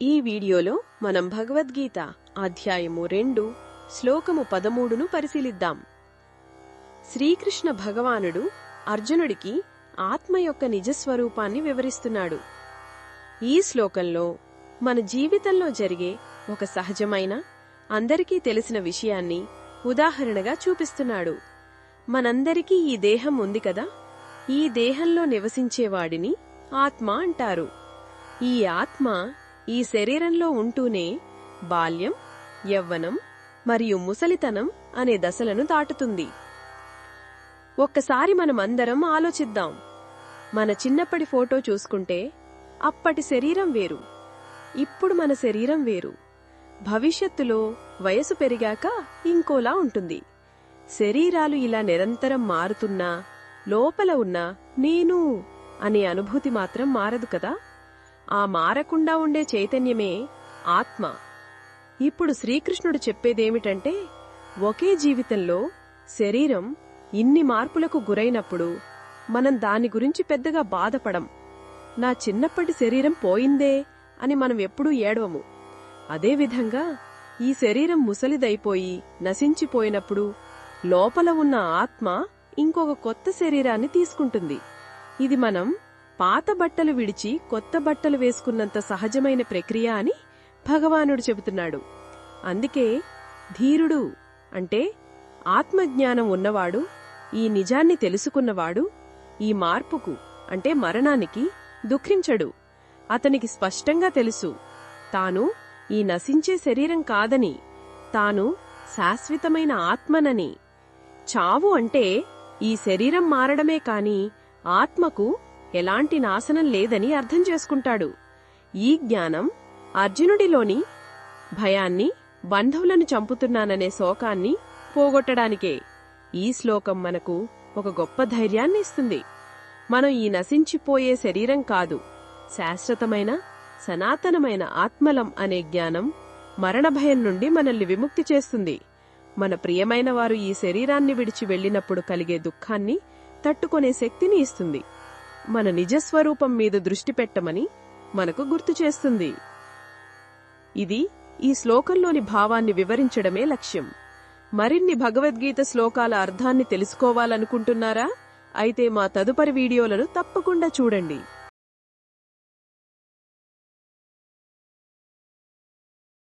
ఈ వీడియోలో మనం భగవద్గీత అధ్యాయము 2 శ్లోకము 13ను పరిశీలిద్దాం. శ్రీకృష్ణ భగవానుడు అర్జునుడికి ఆత్మ యొక్క నిజస్వరూపాన్ని వివరిస్తున్నాడు. ఈ శ్లోకంలో మన జీవితంలో జరిగే ఒక సహజమైన, అందరికీ తెలిసిన విషయాన్ని ఉదాహరణగా చూపిస్తున్నాడు. మనందరికీ ఈ దేహం ఉంది కదా, ఈ దేహంలో నివసించేవాడిని ఆత్మ అంటారు. ఈ ఆత్మ ఈ శరీరంలో ఉంటూనే బాల్యం, యవ్వనం మరియు ముసలితనం అనే దశలను దాటుతుంది. ఒక్కసారి మనమందరం ఆలోచిద్దాం. మన చిన్నప్పటి ఫోటో చూసుకుంటే అప్పటి శరీరం వేరు, ఇప్పుడు మన శరీరం వేరు. భవిష్యత్తులో వయసు పెరిగాక ఇంకోలా ఉంటుంది. శరీరాలు ఇలా నిరంతరం మారుతున్నా లోపల ఉన్న నేను అనే అనుభూతి మాత్రం మారదు కదా. ఆ మారకుండా ఉండే చైతన్యమే ఆత్మ. ఇప్పుడు శ్రీకృష్ణుడు చెప్పేదేమిటంటే, ఒకే జీవితంలో శరీరం ఇన్ని మార్పులకు గురైనప్పుడు మనం దాని గురించి పెద్దగా బాధపడం. నా చిన్నప్పటి శరీరం పోయిందే అని మనం ఎప్పుడూ ఏడవము. అదేవిధంగా ఈ శరీరం ముసలిదైపోయి నశించిపోయినప్పుడు లోపల ఉన్న ఆత్మ ఇంకొక కొత్త శరీరాన్ని తీసుకుంటుంది. ఇది మనం పాత బట్టలు విడిచి కొత్త బట్టలు వేసుకున్నంత సహజమైన ప్రక్రియ అని భగవానుడు చెబుతున్నాడు. అందుకే ధీరుడు అంటే ఆత్మజ్ఞానం ఉన్నవాడు, ఈ నిజాన్ని తెలుసుకున్నవాడు ఈ మార్పుకు అంటే మరణానికి దుఃఖించడు. అతనికి స్పష్టంగా తెలుసు, తాను ఈ నశించే శరీరం కాదని, తాను శాశ్వతమైన ఆత్మనని. చావు అంటే ఈ శరీరం మారడమే కాని ఆత్మకు ఎలాంటి నాశనం లేదని అర్థం చేసుకుంటాడు. ఈ జ్ఞానం అర్జునుడిలోని భయాన్ని, బంధువులను చంపుతున్నాననే శోకాన్ని పోగొట్టడానికే. ఈ శ్లోకం మనకు ఒక గొప్ప ధైర్యాన్ని ఇస్తుంది. మనం ఈ నశించిపోయే శరీరం కాదు, శాశ్వతమైన సనాతనమైన ఆత్మలం అనే జ్ఞానం మరణభయం నుండి మనల్ని విముక్తి చేస్తుంది. మన ప్రియమైన వారు ఈ శరీరాన్ని విడిచి వెళ్లినప్పుడు కలిగే దుఃఖాన్ని తట్టుకునే శక్తిని ఇస్తుంది. మన నిజస్వరూపం మీద దృష్టి పెట్టమని మనకు గుర్తు చేస్తుంది. ఇది ఈ శ్లోకంలోని భావాన్ని వివరించడమే లక్ష్యం. మరిన్ని భగవద్గీత శ్లోకాల అర్థాన్ని తెలుసుకోవాలనుకుంటున్నారా? అయితే మా తదుపరి వీడియోలను తప్పకుండా చూడండి.